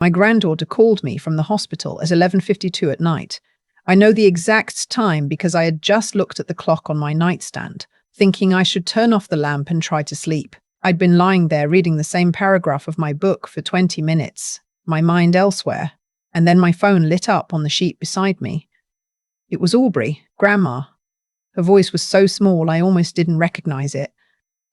My granddaughter called me from the hospital at 11:52 at night. I know the exact time because I had just looked at the clock on my nightstand, thinking I should turn off the lamp and try to sleep. I'd been lying there reading the same paragraph of my book for 20 minutes, my mind elsewhere, and then my phone lit up on the sheet beside me. It was Aubrey, Grandma. Her voice was so small I almost didn't recognize it.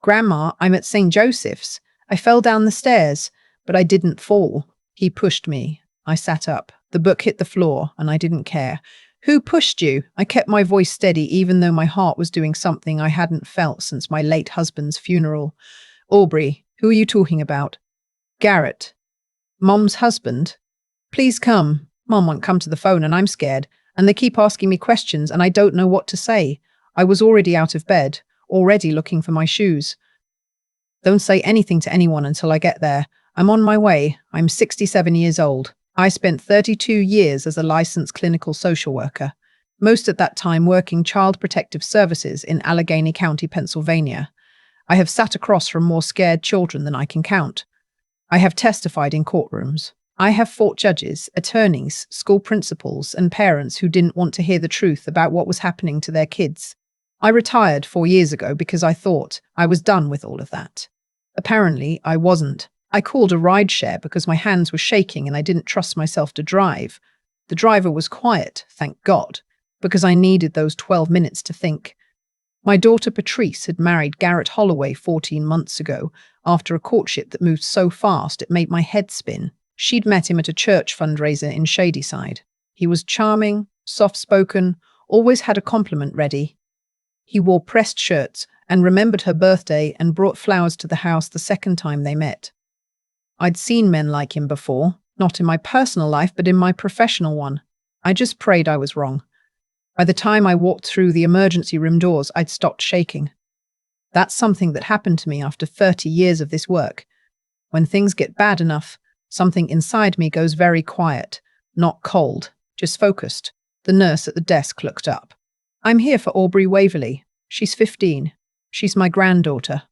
"Grandma, I'm at St. Joseph's. I fell down the stairs, but I didn't fall." He pushed me. I sat up. The book hit the floor, and I didn't care. "Who pushed you?" I kept my voice steady even though my heart was doing something I hadn't felt since my late husband's funeral. "Aubrey, who are you talking about?" "Garrett. Mom's husband." "Please come." Mom won't come to the phone and I'm scared, and they keep asking me questions and I don't know what to say. I was already out of bed, already looking for my shoes. "Don't say anything to anyone until I get there. I'm on my way. I'm 67 years old. I spent 32 years as a licensed clinical social worker, most at that time working Child Protective Services in Allegheny County, Pennsylvania. I have sat across from more scared children than I can count. I have testified in courtrooms. I have fought judges, attorneys, school principals, and parents who didn't want to hear the truth about what was happening to their kids. I retired 4 years ago because I thought I was done with all of that. Apparently, I wasn't. I called a rideshare because my hands were shaking and I didn't trust myself to drive. The driver was quiet, thank God, because I needed those 12 minutes to think. My daughter Patrice had married Garrett Holloway 14 months ago after a courtship that moved so fast it made my head spin. She'd met him at a church fundraiser in Shadyside. He was charming, soft-spoken, always had a compliment ready. He wore pressed shirts and remembered her birthday and brought flowers to the house the second time they met. I'd seen men like him before, not in my personal life, but in my professional one. I just prayed I was wrong. By the time I walked through the emergency room doors, I'd stopped shaking. That's something that happened to me after 30 years of this work. When things get bad enough, something inside me goes very quiet, not cold, just focused. The nurse at the desk looked up. "I'm here for Aubrey Waverly. She's 15. She's my granddaughter."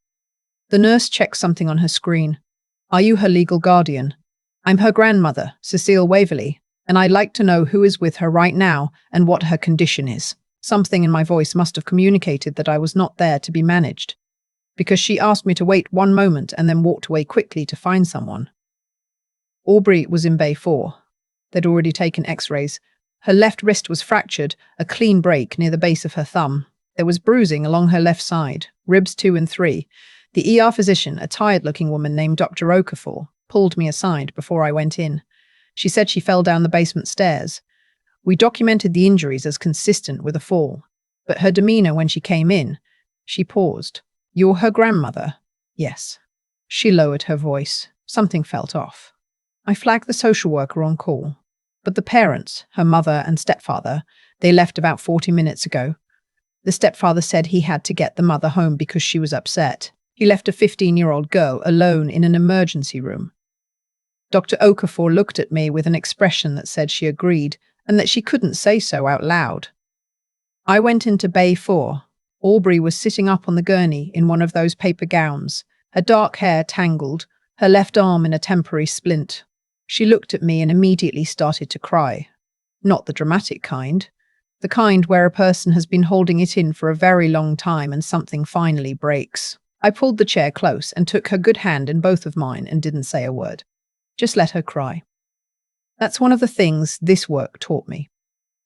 The nurse checked something on her screen. "Are you her legal guardian?" "I'm her grandmother, Cecile Waverly, and I'd like to know who is with her right now and what her condition is." Something in my voice must have communicated that I was not there to be managed, because she asked me to wait one moment and then walked away quickly to find someone. Aubrey was in Bay 4. They'd already taken x-rays. Her left wrist was fractured, a clean break near the base of her thumb. There was bruising along her left side, ribs 2 and 3. The ER physician, a tired-looking woman named Dr. Okafor, pulled me aside before I went in. She said she fell down the basement stairs. We documented the injuries as consistent with a fall, but her demeanor when she came in, she paused. "You're her grandmother?" "Yes." She lowered her voice. Something felt off. I flagged the social worker on call, but the parents, her mother and stepfather, they left about 40 minutes ago. The stepfather said he had to get the mother home because she was upset. He left a 15-year-old girl alone in an emergency room. Dr. Okafor looked at me with an expression that said she agreed and that she couldn't say so out loud. I went into Bay 4. Aubrey was sitting up on the gurney in one of those paper gowns, her dark hair tangled, her left arm in a temporary splint. She looked at me and immediately started to cry. Not the dramatic kind. The kind where a person has been holding it in for a very long time and something finally breaks. I pulled the chair close and took her good hand in both of mine and didn't say a word. Just let her cry. That's one of the things this work taught me.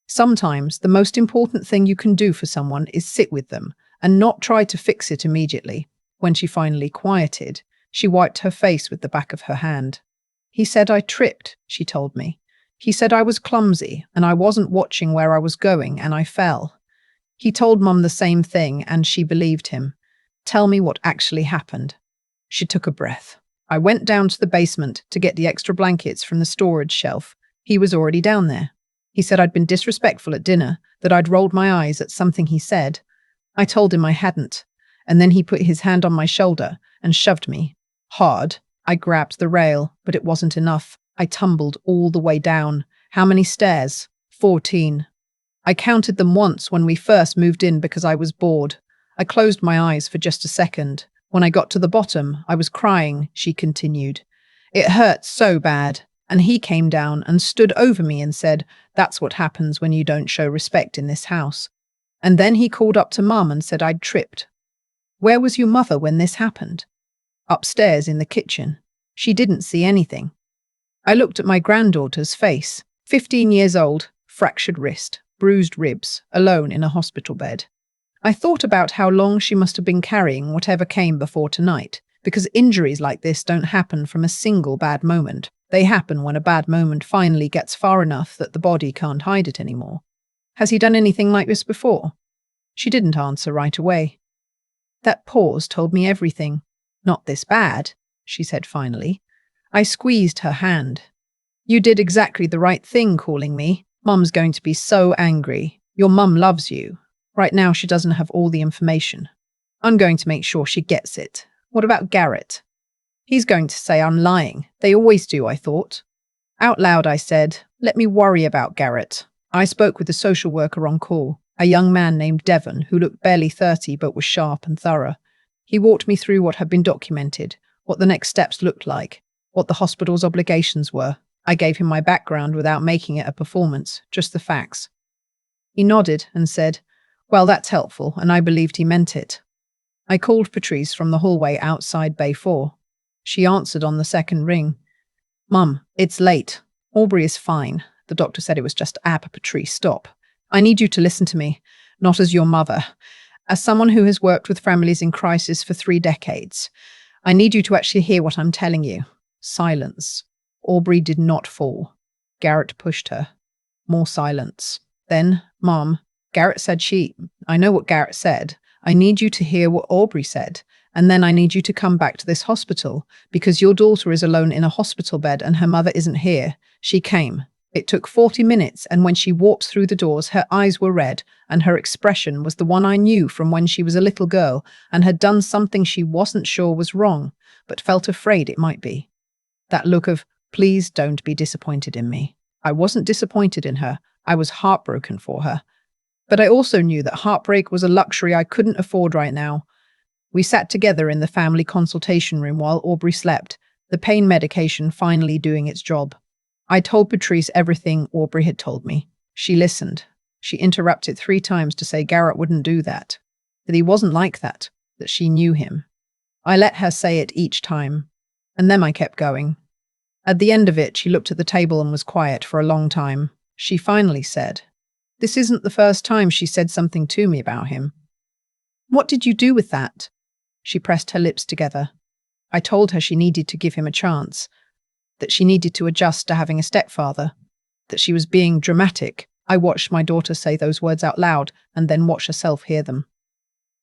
Sometimes the most important thing you can do for someone is sit with them and not try to fix it immediately. When she finally quieted, she wiped her face with the back of her hand. "He said I tripped," she told me. "He said I was clumsy and I wasn't watching where I was going and I fell." He told Mum the same thing and she believed him. "Tell me what actually happened." She took a breath. "I went down to the basement to get the extra blankets from the storage shelf. He was already down there. He said I'd been disrespectful at dinner, that I'd rolled my eyes at something he said. I told him I hadn't, and then he put his hand on my shoulder and shoved me. Hard. I grabbed the rail, but it wasn't enough. I tumbled all the way down. How many stairs? 14. I counted them once when we first moved in because I was bored. I closed my eyes for just a second. When I got to the bottom, I was crying," she continued. "It hurt so bad. And he came down and stood over me and said, "That's what happens when you don't show respect in this house." And then he called up to Mum and said I'd tripped. "Where was your mother when this happened?" "Upstairs in the kitchen. She didn't see anything." I looked at my granddaughter's face, 15 years old, fractured wrist, bruised ribs, alone in a hospital bed. I thought about how long she must have been carrying whatever came before tonight, because injuries like this don't happen from a single bad moment. They happen when a bad moment finally gets far enough that the body can't hide it anymore. "Has he done anything like this before?" She didn't answer right away. That pause told me everything. "Not this bad," she said finally. I squeezed her hand. "You did exactly the right thing calling me. Mum's going to be so angry. Your mum loves you. Right now she doesn't have all the information. I'm going to make sure she gets it. What about Garrett?" "He's going to say I'm lying. They always do, I thought." Out loud I said, "Let me worry about Garrett." I spoke with a social worker on call, a young man named Devon who looked barely 30 but was sharp and thorough. He walked me through what had been documented, what the next steps looked like, what the hospital's obligations were. I gave him my background without making it a performance, just the facts. He nodded and said, "Well, that's helpful," and I believed he meant it. I called Patrice from the hallway outside Bay 4. She answered on the second ring. "Mum, it's late. Aubrey is fine. The doctor said it was just Patrice, stop. I need you to listen to me, not as your mother. As someone who has worked with families in crisis for 3 decades, I need you to actually hear what I'm telling you." Silence. Aubrey did not fall. Garrett pushed her. More silence. Then, "Mom, Garrett said I know what Garrett said. I need you to hear what Aubrey said. And then I need you to come back to this hospital because your daughter is alone in a hospital bed and her mother isn't here. She came. It took 40 minutes, and when she walked through the doors, her eyes were red, and her expression was the one I knew from when she was a little girl and had done something she wasn't sure was wrong, but felt afraid it might be. That look of, please don't be disappointed in me. I wasn't disappointed in her. I was heartbroken for her. But I also knew that heartbreak was a luxury I couldn't afford right now. We sat together in the family consultation room while Aubrey slept, the pain medication finally doing its job. I told Patrice everything Aubrey had told me. She listened. She interrupted 3 times to say Garrett wouldn't do that he wasn't like that she knew him. I let her say it each time, and then I kept going. At the end of it, she looked at the table and was quiet for a long time. She finally said, "This isn't the first time she said something to me about him." "What did you do with that?" She pressed her lips together. I told her she needed to give him a chance, that she needed to adjust to having a stepfather, that she was being dramatic. I watched my daughter say those words out loud and then watched herself hear them.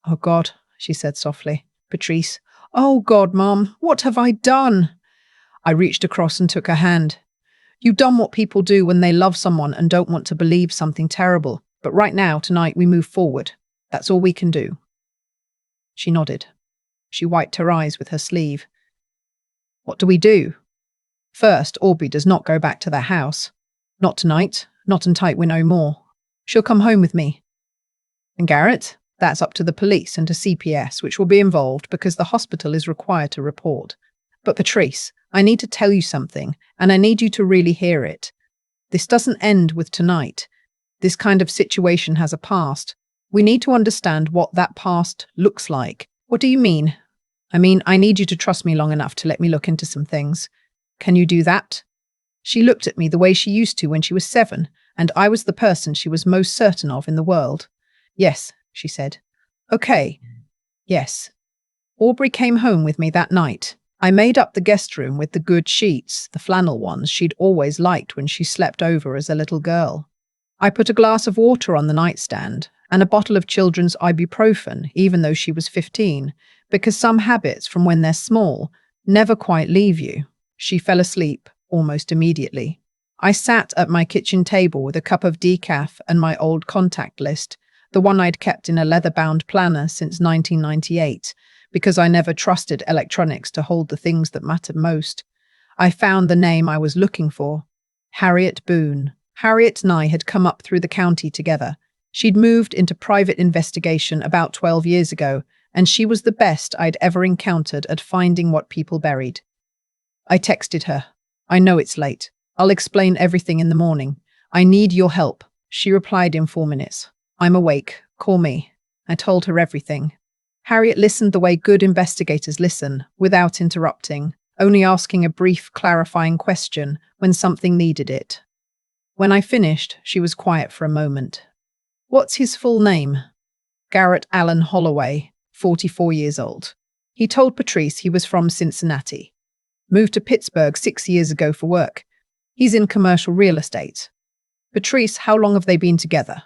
"Oh God," she said softly. "Patrice, oh God, Mom, what have I done?" I reached across and took her hand. "You've done what people do when they love someone and don't want to believe something terrible. But right now, tonight, we move forward. That's all we can do." She nodded. She wiped her eyes with her sleeve. "What do we do?" "First, Aubrey does not go back to their house. Not tonight, not until we know more. She'll come home with me." "And Garrett? That's up to the police and to CPS, which will be involved because the hospital is required to report. But Patrice, I need to tell you something, and I need you to really hear it. This doesn't end with tonight. This kind of situation has a past. We need to understand what that past looks like." "What do you mean?" "I mean, I need you to trust me long enough to let me look into some things. Can you do that?" She looked at me the way she used to when she was 7, and I was the person she was most certain of in the world. "Yes," she said. "Okay. Yes. Aubrey came home with me that night. I made up the guest room with the good sheets, the flannel ones she'd always liked when she slept over as a little girl. I put a glass of water on the nightstand and a bottle of children's ibuprofen, even though she was 15, because some habits from when they're small never quite leave you. She fell asleep almost immediately. I sat at my kitchen table with a cup of decaf and my old contact list, the one I'd kept in a leather-bound planner since 1998, because I never trusted electronics to hold the things that mattered most. I found the name I was looking for. Harriet Boone. Harriet and I had come up through the county together. She'd moved into private investigation about 12 years ago, and she was the best I'd ever encountered at finding what people buried. I texted her. "I know it's late, I'll explain everything in the morning. I need your help. She replied in 4 minutes. I'm awake. Call me. I told her everything. Harriet listened the way good investigators listen, without interrupting, only asking a brief, clarifying question when something needed it. When I finished, she was quiet for a moment. What's his full name? Garrett Allen Holloway, 44 years old. He told Patrice he was from Cincinnati. Moved to Pittsburgh 6 years ago for work. He's in commercial real estate. Patrice, how long have they been together?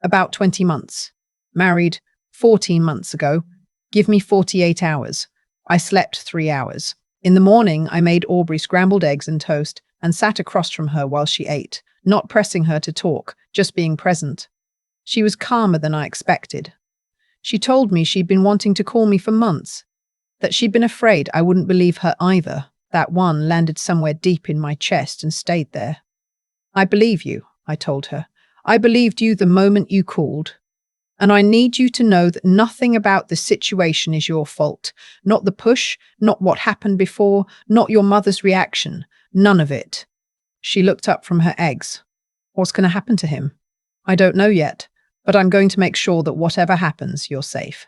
About 20 months. Married 14 months ago. Give me 48 hours. I slept 3 hours. In the morning, I made Aubrey scrambled eggs and toast and sat across from her while she ate, not pressing her to talk, just being present. She was calmer than I expected. She told me she'd been wanting to call me for months, that she'd been afraid I wouldn't believe her either. That one landed somewhere deep in my chest and stayed there. I believe you, I told her. I believed you the moment you called. And I need you to know that nothing about the situation is your fault. Not the push, not what happened before, not your mother's reaction. None of it. She looked up from her eggs. What's going to happen to him? I don't know yet, but I'm going to make sure that whatever happens, you're safe.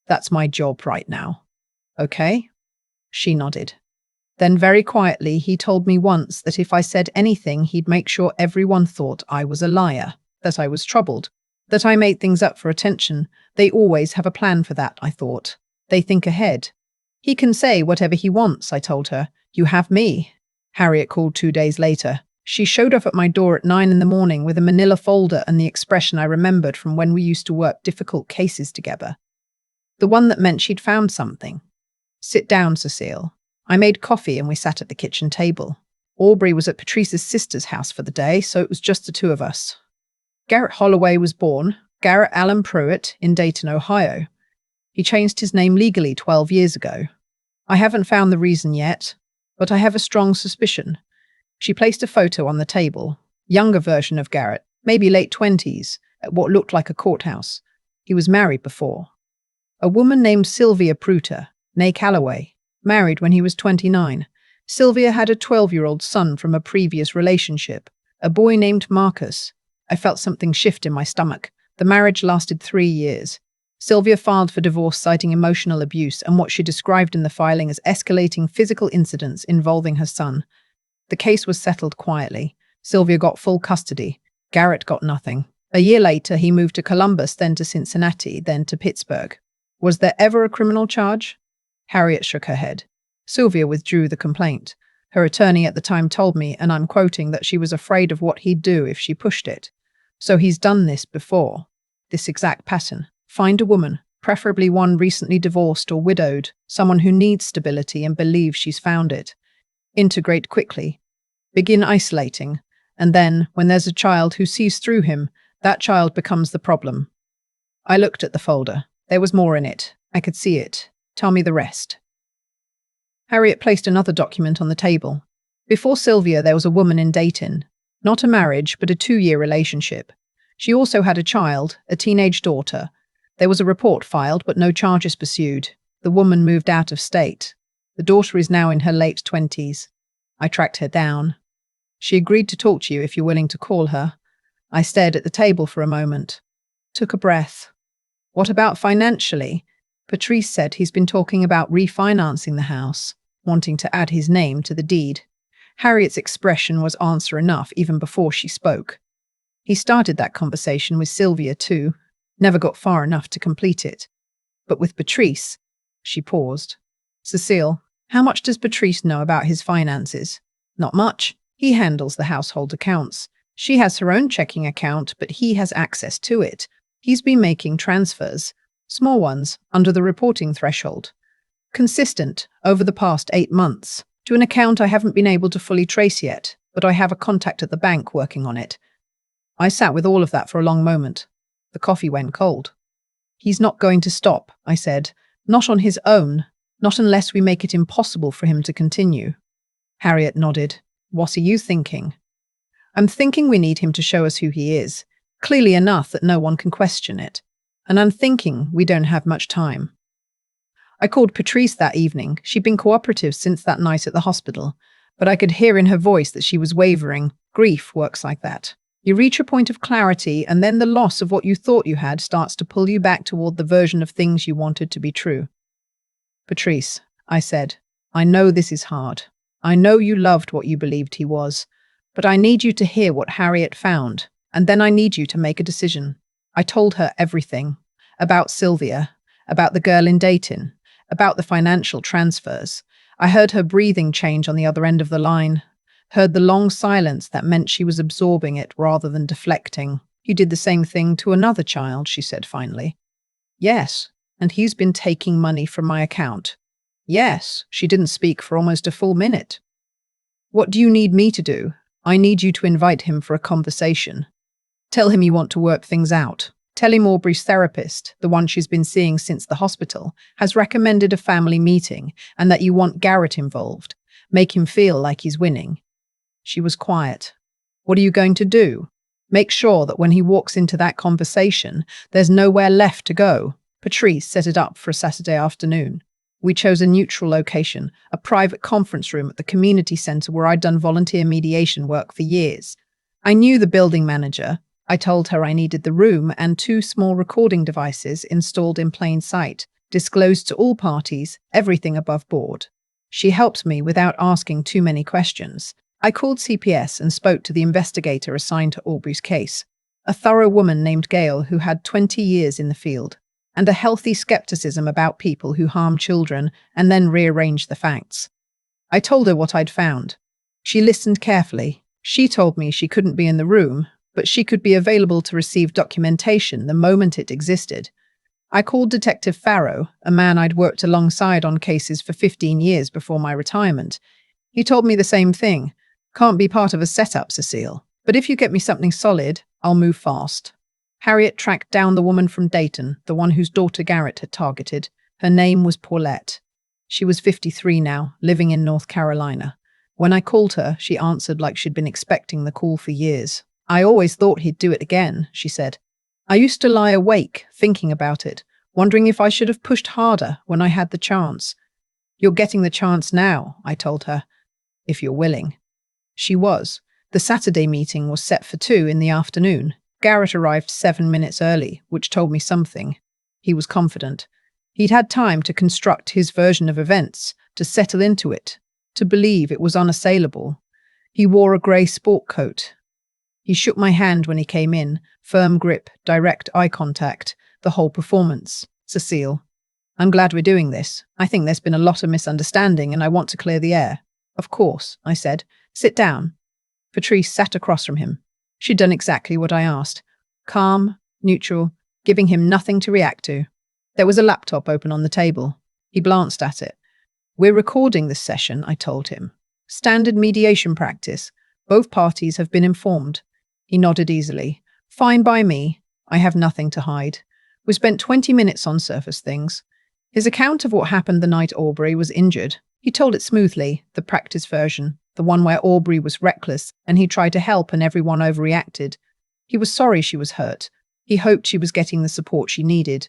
That's my job right now. Okay? She nodded. Then very quietly, he told me once that if I said anything, he'd make sure everyone thought I was a liar, that I was troubled, that I made things up for attention. They always have a plan for that, I thought. They think ahead. He can say whatever he wants, I told her. You have me. Harriet called 2 days later. She showed up at my door at 9 in the morning with a manila folder and the expression I remembered from when we used to work difficult cases together. The one that meant she'd found something. Sit down, Cecile. I made coffee and we sat at the kitchen table. Aubrey was at Patrice's sister's house for the day, so it was just the two of us. Garrett Holloway was born, Garrett Allen Pruitt, in Dayton, Ohio. He changed his name legally 12 years ago. I haven't found the reason yet, but I have a strong suspicion. She placed a photo on the table, younger version of Garrett, maybe late 20s, at what looked like a courthouse. He was married before. A woman named Sylvia Pruitt, née Calloway, married when he was 29. Sylvia had a 12-year-old son from a previous relationship, a boy named Marcus. I felt something shift in my stomach. The marriage lasted 3 years. Sylvia filed for divorce citing emotional abuse and what she described in the filing as escalating physical incidents involving her son. The case was settled quietly. Sylvia got full custody. Garrett got nothing. A year later, he moved to Columbus, then to Cincinnati, then to Pittsburgh. Was there ever a criminal charge? Harriet shook her head. Sylvia withdrew the complaint. Her attorney at the time told me, and I'm quoting, that she was afraid of what he'd do if she pushed it. So he's done this before. This exact pattern. Find a woman, preferably one recently divorced or widowed, someone who needs stability and believes she's found it. Integrate quickly. Begin isolating. And then, when there's a child who sees through him, that child becomes the problem. I looked at the folder. There was more in it. I could see it. Tell me the rest. Harriet placed another document on the table. Before Sylvia, there was a woman in Dayton. Not a marriage, but a 2-year relationship. She also had a child, a teenage daughter. There was a report filed, but no charges pursued. The woman moved out of state. The daughter is now in her late 20s. I tracked her down. She agreed to talk to you if you're willing to call her. I stared at the table for a moment. Took a breath. What about financially? Patrice said he's been talking about refinancing the house, wanting to add his name to the deed. Harriet's expression was answer enough even before she spoke. He started that conversation with Sylvia too, never got far enough to complete it. But with Patrice, she paused. Cecile, how much does Patrice know about his finances? Not much. He handles the household accounts. She has her own checking account, but he has access to it. He's been making transfers, small ones, under the reporting threshold. Consistent, over the past 8 months, to an account I haven't been able to fully trace yet, but I have a contact at the bank working on it. I sat with all of that for a long moment. The coffee went cold. He's not going to stop, I said. Not on his own. Not unless we make it impossible for him to continue. Harriet nodded. What are you thinking? I'm thinking we need him to show us who he is, clearly enough that no one can question it. And I'm thinking we don't have much time. I called Patrice that evening. She'd been cooperative since that night at the hospital, But I could hear in her voice that she was wavering. Grief works like that. You reach a point of clarity, and then the loss of what you thought you had starts to pull you back toward the version of things you wanted to be true. Patrice, I said, I know this is hard. I know you loved what you believed he was. But I need you to hear what Harriet found, and then I need you to make a decision. I told her everything. About Sylvia, about the girl in Dayton, about the financial transfers. I heard her breathing change on the other end of the line, heard the long silence that meant she was absorbing it rather than deflecting. You did the same thing to another child, she said finally. Yes, and he's been taking money from my account. Yes, she didn't speak for almost a full minute. What do you need me to do? I need you to invite him for a conversation. Tell him you want to work things out. Tell him Aubrey's therapist, the one she's been seeing since the hospital, has recommended a family meeting and that you want Garrett involved. Make him feel like he's winning. She was quiet. What are you going to do? Make sure that when he walks into that conversation, there's nowhere left to go. Patrice set it up for a Saturday afternoon. We chose a neutral location, a private conference room at the community center where I'd done volunteer mediation work for years. I knew the building manager. I told her I needed the room and 2 small recording devices installed in plain sight, disclosed to all parties, everything above board. She helped me without asking too many questions. I called CPS and spoke to the investigator assigned to Aubrey's case, a thorough woman named Gail who had 20 years in the field, and a healthy skepticism about people who harm children and then rearrange the facts. I told her what I'd found. She listened carefully. She told me she couldn't be in the room, but she could be available to receive documentation the moment it existed. I called Detective Farrow, a man I'd worked alongside on cases for 15 years before my retirement. He told me the same thing. Can't be part of a setup, Cecile. But if you get me something solid, I'll move fast. Harriet tracked down the woman from Dayton, the one whose daughter Garrett had targeted. Her name was Paulette. She was 53 now, living in North Carolina. When I called her, she answered like she'd been expecting the call for years. I always thought he'd do it again, she said. I used to lie awake, thinking about it, wondering if I should have pushed harder when I had the chance. You're getting the chance now, I told her, if you're willing. She was. The Saturday meeting was set for 2 in the afternoon. Garrett arrived 7 minutes early, which told me something. He was confident. He'd had time to construct his version of events, to settle into it, to believe it was unassailable. He wore a grey sport coat. He shook my hand when he came in, firm grip, direct eye contact, the whole performance. Cecile, I'm glad we're doing this. I think there's been a lot of misunderstanding and I want to clear the air. Of course, I said. Sit down. Patrice sat across from him. She'd done exactly what I asked. Calm, neutral, giving him nothing to react to. There was a laptop open on the table. He glanced at it. We're recording this session, I told him. Standard mediation practice. Both parties have been informed. He nodded easily. Fine by me. I have nothing to hide. We spent 20 minutes on surface things. His account of what happened the night Aubrey was injured. He told it smoothly, the practice version, the one where Aubrey was reckless and he tried to help and everyone overreacted. He was sorry she was hurt. He hoped she was getting the support she needed.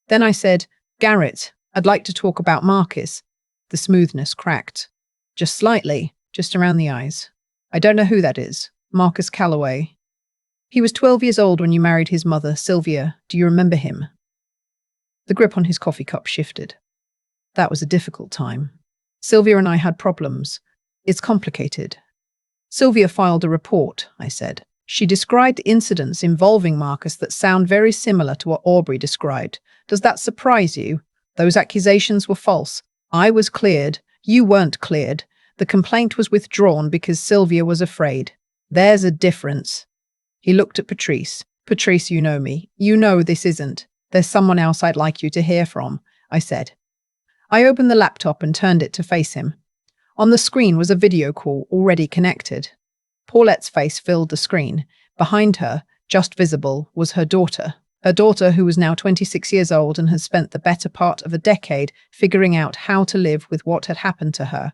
Then I said, Garrett, I'd like to talk about Marcus. The smoothness cracked. Just slightly, just around the eyes. I don't know who that is. Marcus Calloway. He was 12 years old when you married his mother, Sylvia. Do you remember him? The grip on his coffee cup shifted. That was a difficult time. Sylvia and I had problems. It's complicated. Sylvia filed a report, I said. She described incidents involving Marcus that sound very similar to what Aubrey described. Does that surprise you? Those accusations were false. I was cleared. You weren't cleared. The complaint was withdrawn because Sylvia was afraid. There's a difference. He looked at Patrice. Patrice, you know me. You know this isn't. There's someone else I'd like you to hear from, I said. I opened the laptop and turned it to face him. On the screen was a video call already connected. Paulette's face filled the screen. Behind her, just visible, was her daughter. Her daughter, who was now 26 years old and had spent the better part of a decade figuring out how to live with what had happened to her.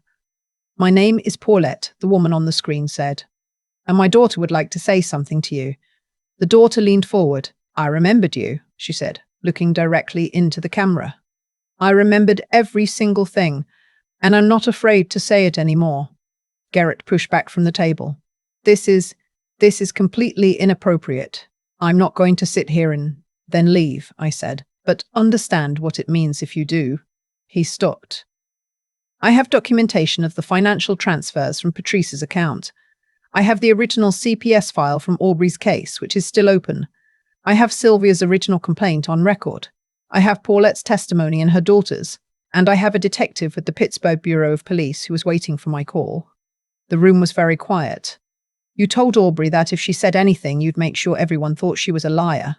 My name is Paulette, the woman on the screen said. And my daughter would like to say something to you. The daughter leaned forward. I remembered you, she said, looking directly into the camera. I remembered every single thing, and I'm not afraid to say it anymore. Garrett pushed back from the table. This is completely inappropriate. I'm not going to sit here and then leave, I said, but understand what it means if you do. He stopped. I have documentation of the financial transfers from Patrice's account. I have the original CPS file from Aubrey's case, which is still open. I have Sylvia's original complaint on record. I have Paulette's testimony and her daughter's. And I have a detective with the Pittsburgh Bureau of Police who was waiting for my call. The room was very quiet. You told Aubrey that if she said anything, you'd make sure everyone thought she was a liar.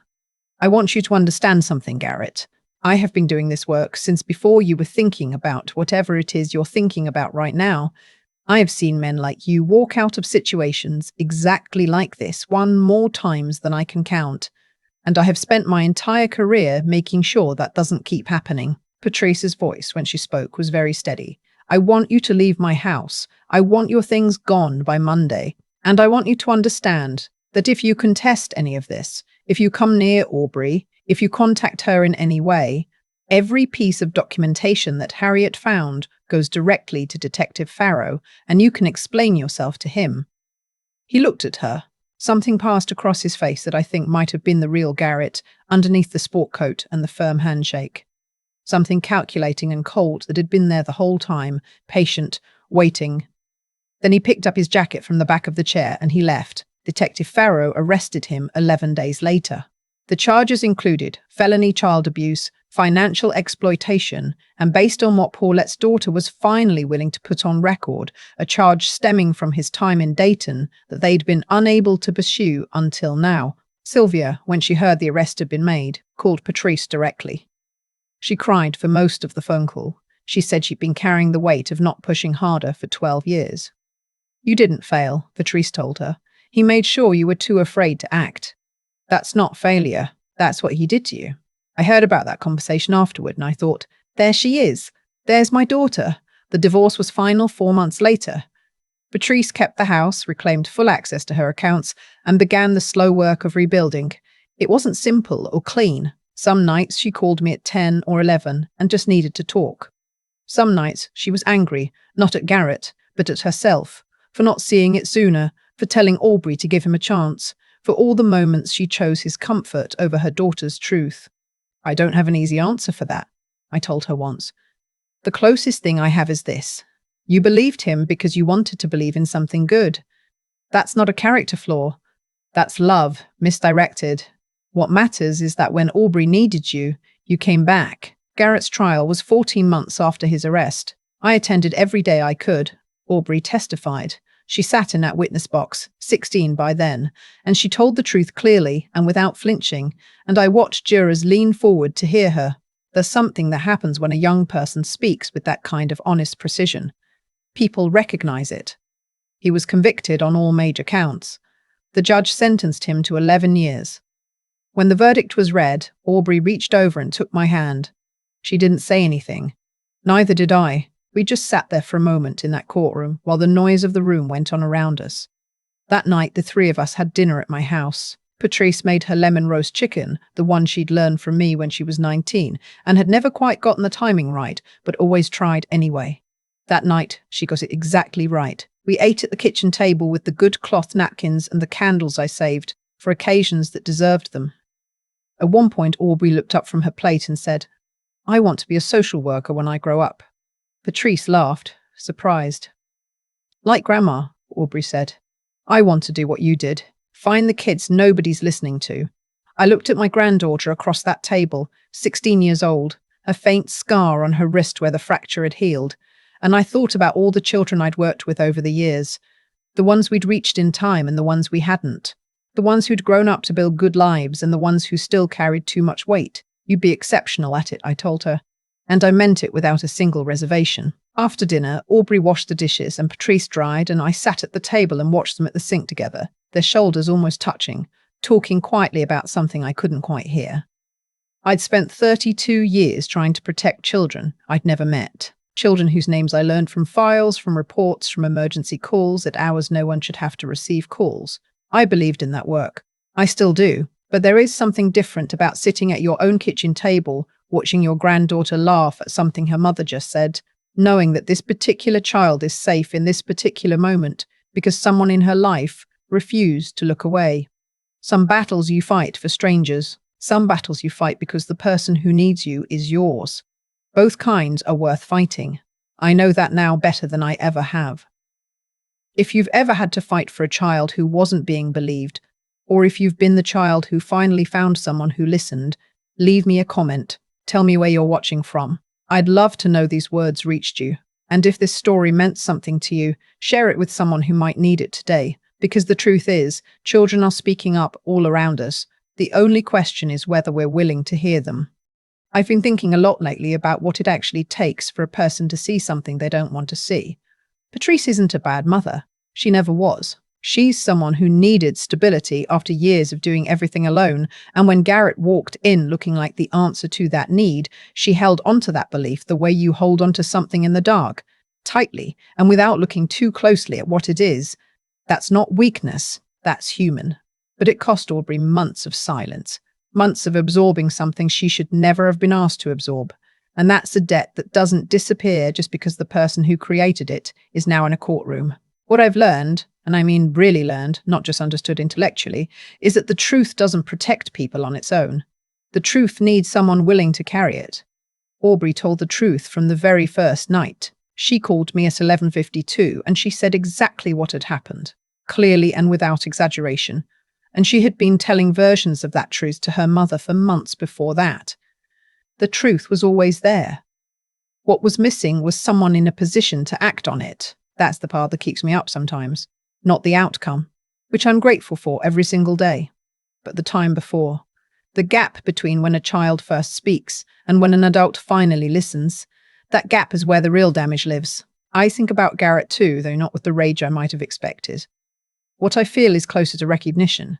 I want you to understand something, Garrett. I have been doing this work since before you were thinking about whatever it is you're thinking about right now. I have seen men like you walk out of situations exactly like this one more times than I can count. And I have spent my entire career making sure that doesn't keep happening. Patrice's voice, when she spoke, was very steady. I want you to leave my house. I want your things gone by Monday. And I want you to understand that if you contest any of this, if you come near Aubrey, if you contact her in any way, every piece of documentation that Harriet found goes directly to Detective Farrow, and you can explain yourself to him. He looked at her. Something passed across his face that I think might have been the real Garrett, underneath the sport coat and the firm handshake. Something calculating and cold that had been there the whole time, patient, waiting. Then he picked up his jacket from the back of the chair and he left. Detective Farrow arrested him 11 days later. The charges included felony child abuse, financial exploitation, and based on what Paulette's daughter was finally willing to put on record, a charge stemming from his time in Dayton that they'd been unable to pursue until now. Sylvia, when she heard the arrest had been made, called Patrice directly. She cried for most of the phone call. She said she'd been carrying the weight of not pushing harder for 12 years. You didn't fail, Patrice told her. He made sure you were too afraid to act. That's not failure. That's what he did to you. I heard about that conversation afterward and I thought, there she is. There's my daughter. The divorce was final 4 months later. Patrice kept the house, reclaimed full access to her accounts, and began the slow work of rebuilding. It wasn't simple or clean. Some nights she called me at 10 or 11 and just needed to talk. Some nights she was angry, not at Garrett, but at herself, for not seeing it sooner, for telling Aubrey to give him a chance, for all the moments she chose his comfort over her daughter's truth. I don't have an easy answer for that, I told her once. The closest thing I have is this. You believed him because you wanted to believe in something good. That's not a character flaw. That's love, misdirected. What matters is that when Aubrey needed you, you came back. Garrett's trial was 14 months after his arrest. I attended every day I could. Aubrey testified. She sat in that witness box, 16 by then, and she told the truth clearly and without flinching, and I watched jurors lean forward to hear her. There's something that happens when a young person speaks with that kind of honest precision. People recognize it. He was convicted on all major counts. The judge sentenced him to 11 years. When the verdict was read, Aubrey reached over and took my hand. She didn't say anything. Neither did I. We just sat there for a moment in that courtroom while the noise of the room went on around us. That night, the three of us had dinner at my house. Patrice made her lemon roast chicken, the one she'd learned from me when she was 19, and had never quite gotten the timing right, but always tried anyway. That night, she got it exactly right. We ate at the kitchen table with the good cloth napkins and the candles I saved for occasions that deserved them. At one point, Aubrey looked up from her plate and said, I want to be a social worker when I grow up. Patrice laughed, surprised. Like Grandma, Aubrey said. I want to do what you did. Find the kids nobody's listening to. I looked at my granddaughter across that table, 16 years old, a faint scar on her wrist where the fracture had healed, and I thought about all the children I'd worked with over the years, the ones we'd reached in time and the ones we hadn't, the ones who'd grown up to build good lives and the ones who still carried too much weight. You'd be exceptional at it, I told her, and I meant it without a single reservation. After dinner, Aubrey washed the dishes and Patrice dried, and I sat at the table and watched them at the sink together, their shoulders almost touching, talking quietly about something I couldn't quite hear. I'd spent 32 years trying to protect children I'd never met. Children whose names I learned from files, from reports, from emergency calls at hours no one should have to receive calls. I believed in that work. I still do. But there is something different about sitting at your own kitchen table, watching your granddaughter laugh at something her mother just said. knowing that this particular child is safe in this particular moment because someone in her life refused to look away. Some battles you fight for strangers, some battles you fight because the person who needs you is yours. Both kinds are worth fighting. I know that now better than I ever have. If you've ever had to fight for a child who wasn't being believed, or if you've been the child who finally found someone who listened, leave me a comment. Tell me where you're watching from. I'd love to know these words reached you. And if this story meant something to you, share it with someone who might need it today. Because the truth is, children are speaking up all around us. The only question is whether we're willing to hear them. I've been thinking a lot lately about what it actually takes for a person to see something they don't want to see. Patrice isn't a bad mother. She never was. She's someone who needed stability after years of doing everything alone, and when Garrett walked in looking like the answer to that need, she held onto that belief the way you hold onto something in the dark, tightly, and without looking too closely at what it is. That's not weakness, that's human. But it cost Aubrey months of silence, months of absorbing something she should never have been asked to absorb. And that's a debt that doesn't disappear just because the person who created it is now in a courtroom. What I've learned, and I mean really learned, not just understood intellectually, is that the truth doesn't protect people on its own. The truth needs someone willing to carry it. Aubrey told the truth from the very first night. She called me at 11:52 and she said exactly what had happened, clearly and without exaggeration. And she had been telling versions of that truth to her mother for months before that. The truth was always there. What was missing was someone in a position to act on it. That's the part that keeps me up sometimes, not the outcome, which I'm grateful for every single day. But the time before, the gap between when a child first speaks and when an adult finally listens, that gap is where the real damage lives. I think about Garrett too, though not with the rage I might have expected. What I feel is closer to recognition.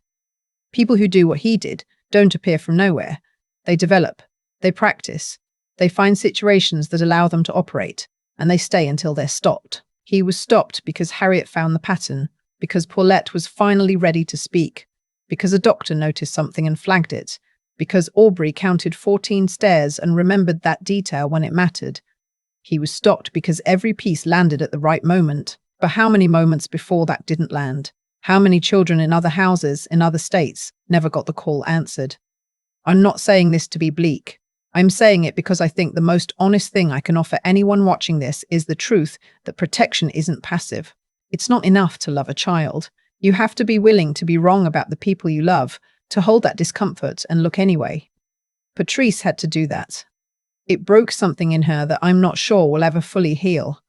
People who do what he did don't appear from nowhere. They develop, they practice, they find situations that allow them to operate, and they stay until they're stopped. He was stopped because Harriet found the pattern, because Paulette was finally ready to speak, because a doctor noticed something and flagged it, because Aubrey counted 14 stairs and remembered that detail when it mattered. He was stopped because every piece landed at the right moment. But how many moments before that didn't land? How many children in other houses, in other states, never got the call answered? I'm not saying this to be bleak. I'm saying it because I think the most honest thing I can offer anyone watching this is the truth that protection isn't passive. It's not enough to love a child. You have to be willing to be wrong about the people you love, to hold that discomfort and look anyway. Patrice had to do that. It broke something in her that I'm not sure will ever fully heal.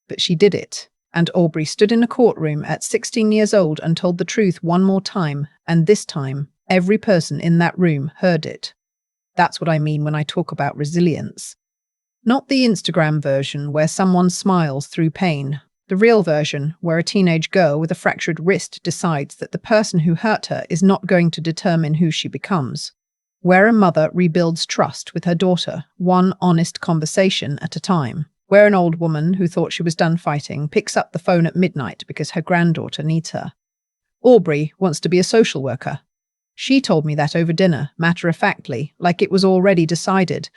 But she did it. And Aubrey stood in a courtroom at 16 years old and told the truth one more time, and this time, every person in that room heard it. That's what I mean when I talk about resilience. Not the Instagram version where someone smiles through pain. The real version where a teenage girl with a fractured wrist decides that the person who hurt her is not going to determine who she becomes. Where a mother rebuilds trust with her daughter, one honest conversation at a time. Where an old woman who thought she was done fighting picks up the phone at midnight because her granddaughter needs her. Aubrey wants to be a social worker. She told me that over dinner, matter-of-factly, like it was already decided.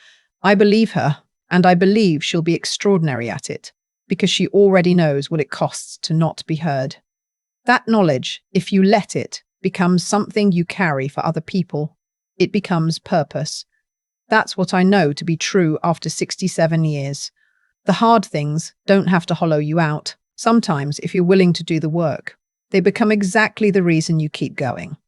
I believe her, and I believe she'll be extraordinary at it, because she already knows what it costs to not be heard. That knowledge, if you let it, becomes something you carry for other people. It becomes purpose. That's what I know to be true after 67 years. The hard things don't have to hollow you out. Sometimes, if you're willing to do the work, they become exactly the reason you keep going.